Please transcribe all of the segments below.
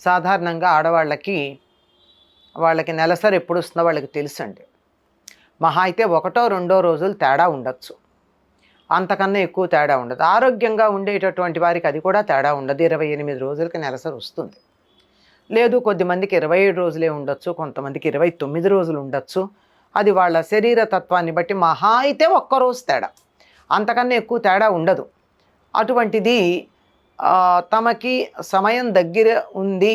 సాధారణంగా ఆడవాళ్ళకి నెలసరి ఎప్పుడు వస్తుందో వాళ్ళకి తెలుసండి. మహా అయితే ఒకటో రెండో రోజులు తేడా ఉండొచ్చు, అంతకన్నా ఎక్కువ తేడా ఉండదు. ఆరోగ్యంగా ఉండేటటువంటి వారికి అది కూడా తేడా ఉండదు. 28 రోజులకి నెలసరి వస్తుంది. లేదు కొద్దిమందికి 27 రోజులే ఉండొచ్చు, కొంతమందికి 29 రోజులు ఉండొచ్చు. అది వాళ్ళ శరీర తత్వాన్ని బట్టి మహా అయితే ఒక్కరోజు తేడా, అంతకన్నా ఎక్కువ తేడా ఉండదు. అటువంటిది తమకి సమయం దగ్గర ఉంది,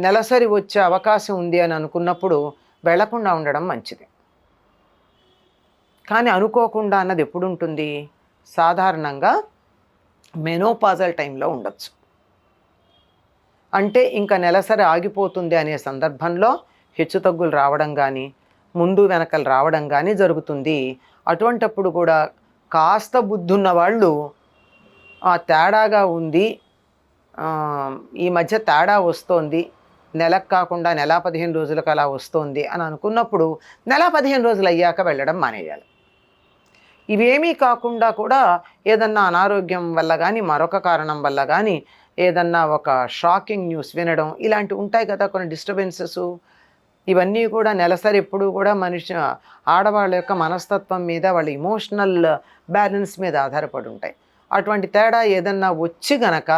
నెలసరి వచ్చే అవకాశం ఉంది అని అనుకున్నప్పుడు వెళ్లకుండా ఉండడం మంచిది. కానీ అనుకోకుండా అన్నది ఎప్పుడు ఉంటుంది? సాధారణంగా మెనోపాజల్ టైంలో ఉండొచ్చు. అంటే ఇంకా నెలసరి ఆగిపోతుంది అనే సందర్భంలో హెచ్చుతగ్గులు రావడం కానీ, ముందు వెనకలు రావడం కానీ జరుగుతుంది. అటువంటప్పుడు కూడా కాస్త బుద్ధున్న వాళ్ళు తేడాగా ఉంది, ఈ మధ్య తేడా వస్తోంది, నెలకు కాకుండా నెల 15 రోజులకు అలా వస్తోంది అని అనుకున్నప్పుడు నెల 15 రోజులు అయ్యాక వెళ్ళడం మానేయాలి. ఇవేమీ కాకుండా కూడా ఏదన్నా అనారోగ్యం వల్ల కానీ, మరొక కారణం వల్ల కానీ, ఏదన్నా ఒక షాకింగ్ న్యూస్ వినడం, ఇలాంటివి ఉంటాయి కదా కొన్ని డిస్టర్బెన్సెస్. ఇవన్నీ కూడా నెలసరి ఎప్పుడూ కూడా ఆడవాళ్ళ యొక్క మనస్తత్వం మీద, వాళ్ళ ఇమోషనల్ బ్యాలెన్స్ మీద ఆధారపడి ఉంటాయి. అటువంటి తేడా ఏదన్నా వచ్చి గనక,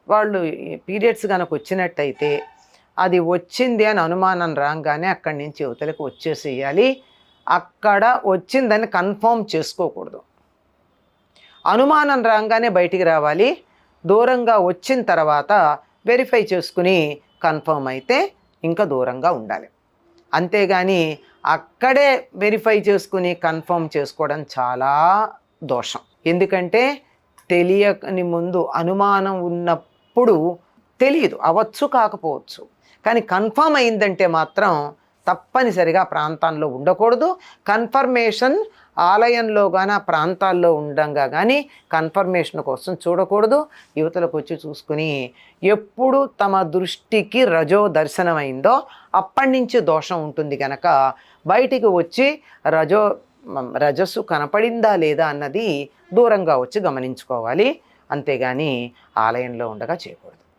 వాళ్ళు పీరియడ్స్ కనుక వచ్చినట్టయితే అది వచ్చింది అని అనుమానం రాగానే అక్కడి నుంచి యువతలకు వచ్చేసేయాలి. అక్కడ వచ్చిందని కన్ఫర్మ్ చేసుకోకూడదు. అనుమానం రాగానే బయటికి రావాలి. దూరంగా వచ్చిన తర్వాత వెరిఫై చేసుకుని కన్ఫర్మ్ అయితే ఇంకా దూరంగా ఉండాలి. అంతేగాని అక్కడే వెరిఫై చేసుకుని కన్ఫర్మ్ చేసుకోవడం చాలా దోషం. ఎందుకంటే తెలియని ముందు అనుమానం ఉన్నప్పుడు తెలియదు, అవ్వచ్చు కాకపోవచ్చు, కానీ కన్ఫర్మ్ అయిందంటే మాత్రం తప్పనిసరిగా ప్రాంతాల్లో ఉండకూడదు. కన్ఫర్మేషన్ ఆలయంలో కానీ ఆ ప్రాంతాల్లో ఉండంగా కానీ కన్ఫర్మేషన్ కోసం చూడకూడదు. యువతలకు వచ్చి చూసుకుని ఎప్పుడు తమ దృష్టికి రజో దర్శనమైందో అప్పటి నుంచి దోషం ఉంటుంది కనుక బయటికి వచ్చి రజస్సు కనపడిందా లేదా అన్నది దూరంగా వచ్చి గమనించుకోవాలి. అంతేగాని ఆలయంలో ఉండగా చేయకూడదు.